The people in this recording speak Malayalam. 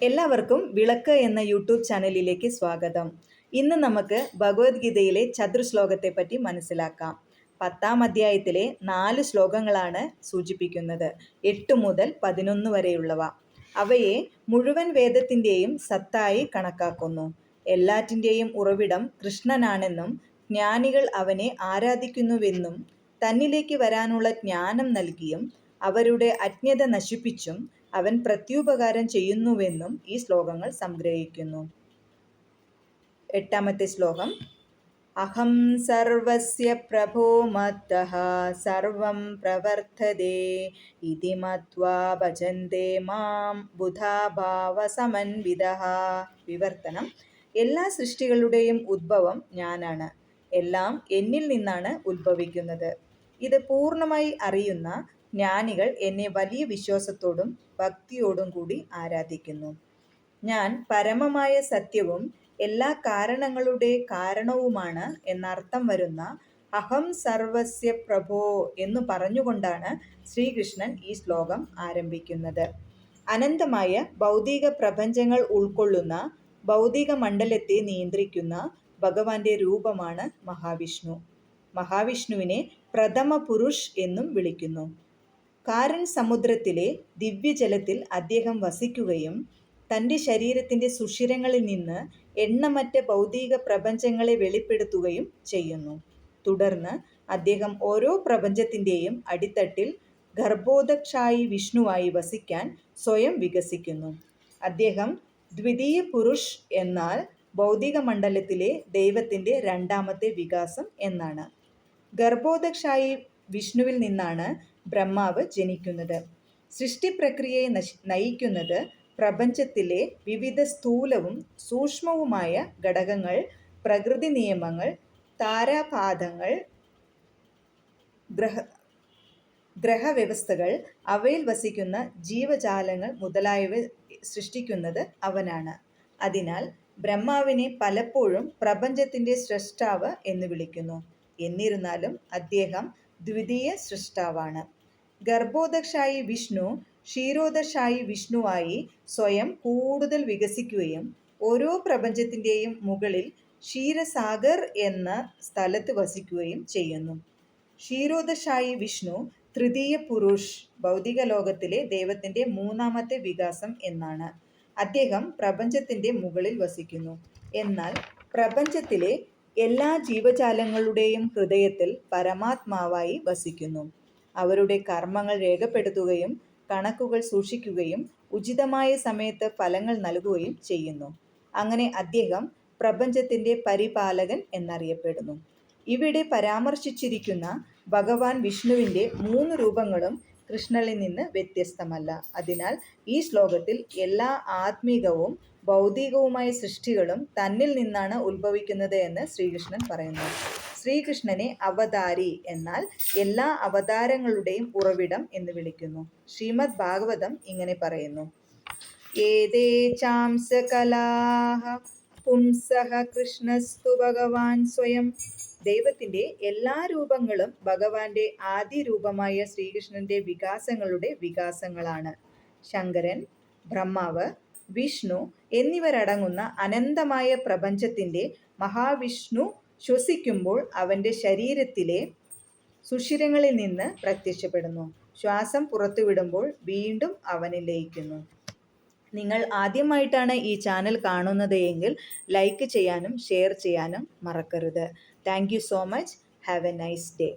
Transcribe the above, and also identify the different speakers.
Speaker 1: എല്ലാവർക്കും വിളക്ക് എന്ന യൂട്യൂബ് ചാനലിലേക്ക് സ്വാഗതം. ഇന്ന് നമുക്ക് ഭഗവത്ഗീതയിലെ ചതുർശ്ലോകത്തെ പറ്റി മനസ്സിലാക്കാം. 10-ാം അധ്യായത്തിലെ 4 ശ്ലോകങ്ങളാണ് സൂചിപ്പിക്കുന്നത്. 8 മുതൽ 11 വരെയുള്ളവ. അവയെ മുഴുവൻ വേദത്തിൻ്റെയും സത്തായി കണക്കാക്കുന്നു. എല്ലാറ്റിൻ്റെയും ഉറവിടം കൃഷ്ണനാണെന്നും ജ്ഞാനികൾ അവനെ ആരാധിക്കുന്നുവെന്നും തന്നിലേക്ക് വരാനുള്ള ജ്ഞാനം നൽകിയും അവരുടെ അജ്ഞത നശിപ്പിച്ചും അവൻ പ്രത്യുപകാരം ചെയ്യുന്നുവെന്നും ഈ ശ്ലോകങ്ങൾ സംഗ്രഹിക്കുന്നു. 8-ാമത്തെ ശ്ലോകം. അഹം സർവസ്യ പ്രഭോ മത്തഃ സർവം പ്രവർത്തതേ ഇതി മത്വാ ഭജന്തേ മാം ബുധാ ഭാവസമന്വിതഃ. വിവർത്തനം: എല്ലാ സൃഷ്ടികളുടെയും ഉദ്ഭവം ഞാനാണ്. എല്ലാം എന്നിൽ നിന്നാണ് ഉദ്ഭവിക്കുന്നത്. ഇത് പൂർണ്ണമായി അറിയുന്ന ജ്ഞാനികൾ എന്നെ വലിയ വിശ്വാസത്തോടും ഭക്തിയോടും കൂടി ആരാധിക്കുന്നു. ഞാൻ പരമമായ സത്യവും എല്ലാ കാരണങ്ങളുടെ കാരണവുമാണ് എന്നർത്ഥം വരുന്ന അഹം സർവസ്യ പ്രഭോ എന്നു പറഞ്ഞുകൊണ്ടാണ് ശ്രീകൃഷ്ണൻ ഈ ശ്ലോകം ആരംഭിക്കുന്നത്. അനന്തമായ ഭൗതിക പ്രപഞ്ചങ്ങൾ ഉൾക്കൊള്ളുന്ന ഭൗതിക മണ്ഡലത്തെ നിയന്ത്രിക്കുന്ന ഭഗവാന്റെ രൂപമാണ് മഹാവിഷ്ണു. മഹാവിഷ്ണുവിനെ പ്രഥമ പുരുഷ് എന്നും വിളിക്കുന്നു. കാരൻ സമുദ്രത്തിലെ ദിവ്യജലത്തിൽ അദ്ദേഹം വസിക്കുകയും തൻ്റെ ശരീരത്തിൻ്റെ സുഷിരങ്ങളിൽ നിന്ന് എണ്ണമറ്റ ഭൗതിക പ്രപഞ്ചങ്ങളെ വെളിപ്പെടുത്തുകയും ചെയ്യുന്നു. തുടർന്ന് അദ്ദേഹം ഓരോ പ്രപഞ്ചത്തിൻ്റെയും അടിത്തട്ടിൽ ഗർഭോദക്ഷായി വിഷ്ണുവായി വസിക്കാൻ സ്വയം വികസിക്കുന്നു. അദ്ദേഹം ദ്വിതീയ പുരുഷ് എന്നാൽ ഭൗതിക മണ്ഡലത്തിലെ ദൈവത്തിൻ്റെ രണ്ടാമത്തെ വികാസം എന്നാണ്. ഗർഭോദക്ഷായി വിഷ്ണുവിൽ നിന്നാണ് ബ്രഹ്മാവ് ജനിക്കുന്നത്. സൃഷ്ടിപ്രക്രിയയെ നയിക്കുന്നത് പ്രപഞ്ചത്തിലെ വിവിധ സ്ഥൂലവും സൂക്ഷ്മവുമായ ഘടകങ്ങൾ, പ്രകൃതി നിയമങ്ങൾ, താരാപാദങ്ങൾ, ഗ്രഹവ്യവസ്ഥകൾ, അവയിൽ വസിക്കുന്ന ജീവജാലങ്ങൾ മുതലായവ സൃഷ്ടിക്കുന്നത് അവനാണ്. അതിനാൽ ബ്രഹ്മാവിനെ പലപ്പോഴും പ്രപഞ്ചത്തിൻ്റെ സ്രഷ്ടാവ് എന്ന് വിളിക്കുന്നു. എന്നിരുന്നാലും അദ്ദേഹം ദ്വിതീയ സൃഷ്ടാവാണ്. ഗർഭോദക്ഷായി വിഷ്ണു ക്ഷീരോദക്ഷായി വിഷ്ണുവായി സ്വയം കൂടുതൽ വികസിക്കുകയും ഓരോ പ്രപഞ്ചത്തിൻ്റെയും മുകളിൽ ക്ഷീരസാഗർ എന്ന സ്ഥലത്ത് വസിക്കുകയും ചെയ്യുന്നു. ക്ഷീരോദക്ഷായി വിഷ്ണു തൃതീയ പുരുഷ്, ഭൗതിക ലോകത്തിലെ ദൈവത്തിൻ്റെ മൂന്നാമത്തെ വികാസം എന്നാണ്. അദ്ദേഹം പ്രപഞ്ചത്തിൻ്റെ മുകളിൽ വസിക്കുന്നു. എന്നാൽ പ്രപഞ്ചത്തിലെ എല്ലാ ജീവജാലങ്ങളുടെയും ഹൃദയത്തിൽ പരമാത്മാവായി വസിക്കുന്നു. അവരുടെ കർമ്മങ്ങൾ രേഖപ്പെടുത്തുകയും കണക്കുകൾ സൂക്ഷിക്കുകയും ഉചിതമായ സമയത്ത് ഫലങ്ങൾ നൽകുകയും ചെയ്യുന്നു. അങ്ങനെ അദ്ദേഹം പ്രപഞ്ചത്തിൻ്റെ പരിപാലകൻ എന്നറിയപ്പെടുന്നു. ഇവിടെ പരാമർശിച്ചിരിക്കുന്ന ഭഗവാൻ വിഷ്ണുവിൻ്റെ 3 രൂപങ്ങളും കൃഷ്ണനിൽ നിന്ന് വ്യത്യസ്തമല്ല. അതിനാൽ ഈ ശ്ലോകത്തിൽ എല്ലാ ആത്മീകവും ഭൗതികവുമായ സൃഷ്ടികളും തന്നിൽ നിന്നാണ് ഉത്ഭവിക്കുന്നത് എന്ന് ശ്രീകൃഷ്ണൻ പറയുന്നു. ശ്രീകൃഷ്ണനെ അവതാരി എന്നാൽ എല്ലാ അവതാരങ്ങളുടെയും ഉറവിടം എന്ന് വിളിക്കുന്നു. ശ്രീമദ് ഭാഗവതം ഇങ്ങനെ പറയുന്നു: ഏതേ ചാംസ കലാഹ പുംസഃ കൃഷ്ണസ്തു ഭഗവാൻ സ്വയം. ദൈവത്തിൻ്റെ എല്ലാ രൂപങ്ങളും ഭഗവാന്റെ ആദ്യ രൂപമായ ശ്രീകൃഷ്ണന്റെ വികാസങ്ങളുടെ വികാസങ്ങളാണ്. ശങ്കരൻ, ബ്രഹ്മാവ്, വിഷ്ണു എന്നിവരടങ്ങുന്ന അനന്തമായ പ്രപഞ്ചത്തിൻ്റെ മഹാവിഷ്ണു ശ്വസിക്കുമ്പോൾ അവൻ്റെ ശരീരത്തിലെ സുഷിരങ്ങളിൽ നിന്ന് പ്രത്യക്ഷപ്പെടുന്നു. ശ്വാസം പുറത്തുവിടുമ്പോൾ വീണ്ടും അവനിൽ ലയിക്കുന്നു. നിങ്ങൾ ആദ്യമായിട്ടാണ് ഈ ചാനൽ കാണുന്നത് എങ്കിൽ ലൈക്ക് ചെയ്യാനും ഷെയർ ചെയ്യാനും മറക്കരുത്. Thank you so much. Have A nice day.